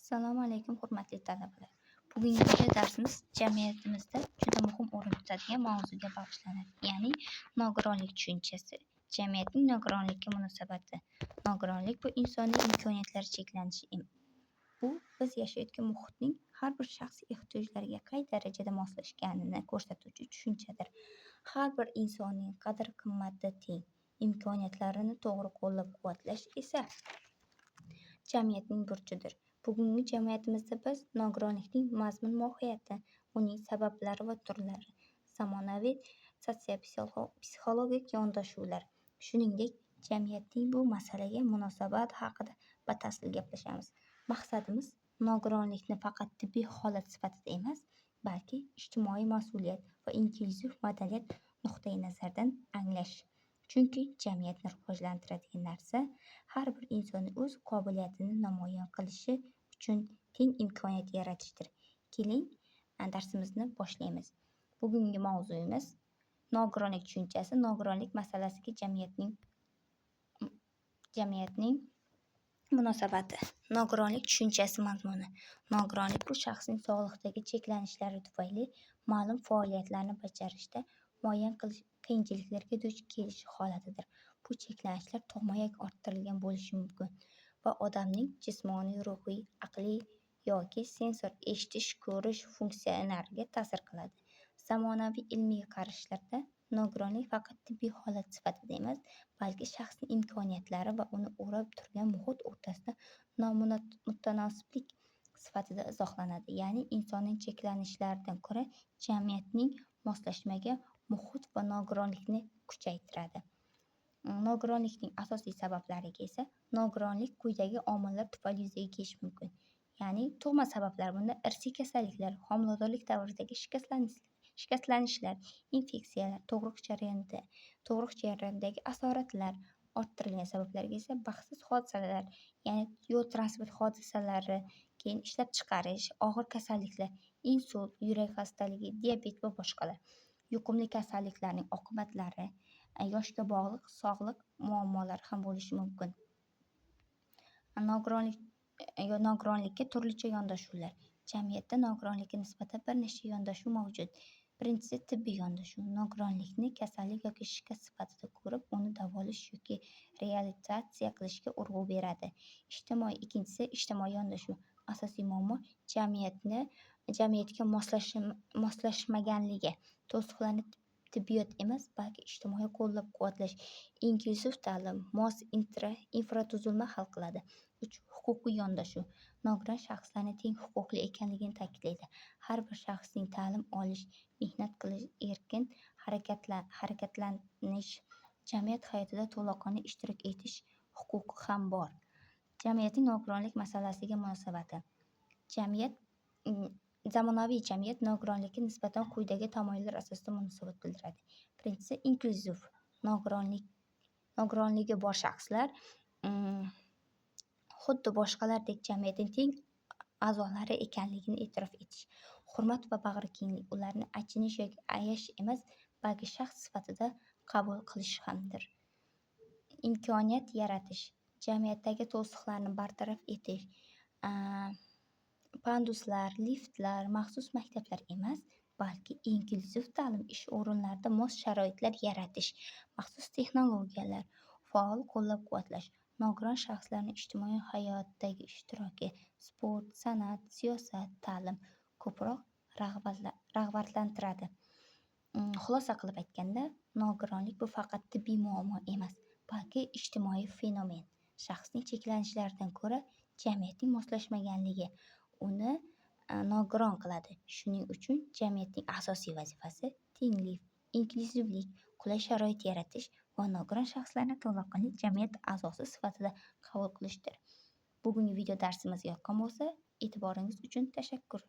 Assalomu alaykum hurmatli talabalar. Bugungi video darsimiz jamiyatimizda juda muhim o'rin tutadigan mavzuga bag'ishlanadi. Ya'ni nogironlik tushunchasi, jamiyatning nogironlikka munosabati. Nogironlik bu insoniy imkoniyatlari cheklanishi. Bu biz yashayotgan muhitning har bir shaxsiy ehtiyojlariga qay darajada moslashganini ko'rsatuvchi tushunchadir. Har bir insonning qadr-qimmati teng. Imkoniyatlarini to'g'ri qo'llab-quvvatlash esa jamiyatning burchidir. Bugungi jamiyatimizda biz nogironlikning mazmun-mohiyati, uning sabablari va turlari, zamonaviy sotsiopsixologik yondashuvlar, shuningdek, jamiyatning bu masalaga munosabati haqida batafsil gaplashamiz. Maqsadimiz nogironlikni faqat tibbiy holat sifatida emas, balki ijtimoiy mas'uliyat va inklyuziv madaniyat nuqtai nazaridan anglash. Chunki jamiyatni rivojlantiradigan narsa har bir insonni o'z qobiliyatini namoyon qilishi uchun teng imkoniyat yaratishdir. Keling, darsimizni boshlaymiz. Bugungi mavzuyimiz nogironlik tushunchasi, nogironlik masalasiga jamiyatning munosabati. Nogironlik tushunchasi mazmuni. Nogironlik bu shaxsning sog'liqdagi cheklanishlari tufayli ma'lum faoliyatlarni bajarishda muayyan qiyinchiliklarga duch kelishi holatidir. Bu cheklanishlar tug'ma-yak orttirilgan bo'lishi mumkin va odamning jismoniy, ruhiy, aqliy yoki sensor eshitish, ko'rish funksiyalariga ta'sir qiladi. Zamonaviy ilmiy qarashlarda nogironlik faqat tibbiy holat sifatida emas, balki shaxsning imkoniyatlari va uni o'rab turgan muhit o'rtasida nomutanosiblik sifatida izohlanadi. Ya'ni insonning cheklanishlaridan ko'ra jamiyatning moslashmagan muhit va nogironlikni kuchaytiradi. Nogironlikning asosiy sabablariga esa nogironlik quyidagi omillar tufayli yuzaga kelishi mumkin. Ya'ni tug'ma sabablar bunda irsiy kasalliklar, homiladorlik davridagi shikastlanishlar, infeksiyalar, tug'ruq jarayonidagi asoratlar, orttirilgan sabablarga esa baxtsiz hodisalar, ya'ni yo'l transport hodisalari, keyin ishlab chiqarish, og'ir kasalliklar, insult, yurak xastaligi, diabet va boshqalar. Yuqumli kasalliklarning oqibatlari, yoshga bog'liq sog'liq muammolari ham bo'lishi mumkin. Nogironlikka turlicha yondashuvlar. Jamiyatda nogironlikka nisbatan bir nechta yondashuv mavjud. Birinchisi tibbiy yondashuv. Nogironlikni kasallik yoki shikast sifatida ko'rib, uni davolash yoki reabilitatsiya qilishga urg'u beradi. Ikkinchisi ijtimoiy yondashuv. Asosiy muammo jamiyatga moslashmaganligi. To'siqlarni tibbiyot emas, balki ijtimoiy qo'llab-quvvatlash, inklyuziv ta'lim, mos infratuzilma hal qiladi. 3. Huquqiy yondashuv. Nogiron shaxslarning teng huquqli ekanligini ta'kidlaydi. Har bir shaxsning ta'lim olish, mehnat qilish, erkin harakatlanish, jamiyat hayotida to'laqonli ishtirok etish huquqi ham bor. Jamiyatning nogironlik masalasiga munosabati. Zamonaviy jamiyat nogironlikka nisbatan quyidagi tamoyillar asosida munosabat bildiradi. Birinchisi, inklyuziv. Nogironligi bor shaxslar xuddi boshqalardek jamiyatning teng a'zolari ekanligini e'tirof etish. Hurmat va bag'rikenglik ularni achinish yoki ayash emas, balki shaxs sifatida qabul qilish hamdir. Imkoniyat yaratish. Jamiyatdagi to'siqlarni bartaraf etish. Panduslar, liftlar, maxsus maktablar emas, balki inklyuziv ta'lim, ish o'rinlarida mos sharoitlar yaratish, maxsus texnologiyalar, faol qo'llab-quvvatlash. Nogiron shaxslarning ijtimoiy hayotdagi ishtiroki, sport, san'at, siyosat, ta'lim ko'proq rag'batlantiradi. Xulosa qilib aytganda, nogironlik bu faqat tibbiy muammo emas, balki ijtimoiy fenomen. Shaxsning cheklanishlaridan ko'ra jamiyatning moslashmaganligi uni nogiron qiladi. Shuning uchun jamiyatning asosiy vazifasi tenglik, inklyuzivlik, qulay sharoit yaratish va nogiron shaxslarni to'laqonli jamiyat a'zosi sifatida qabul qilishdir. Bugungi video darsimiz yoqqan bo'lsa, e'tiboringiz uchun tashakkur.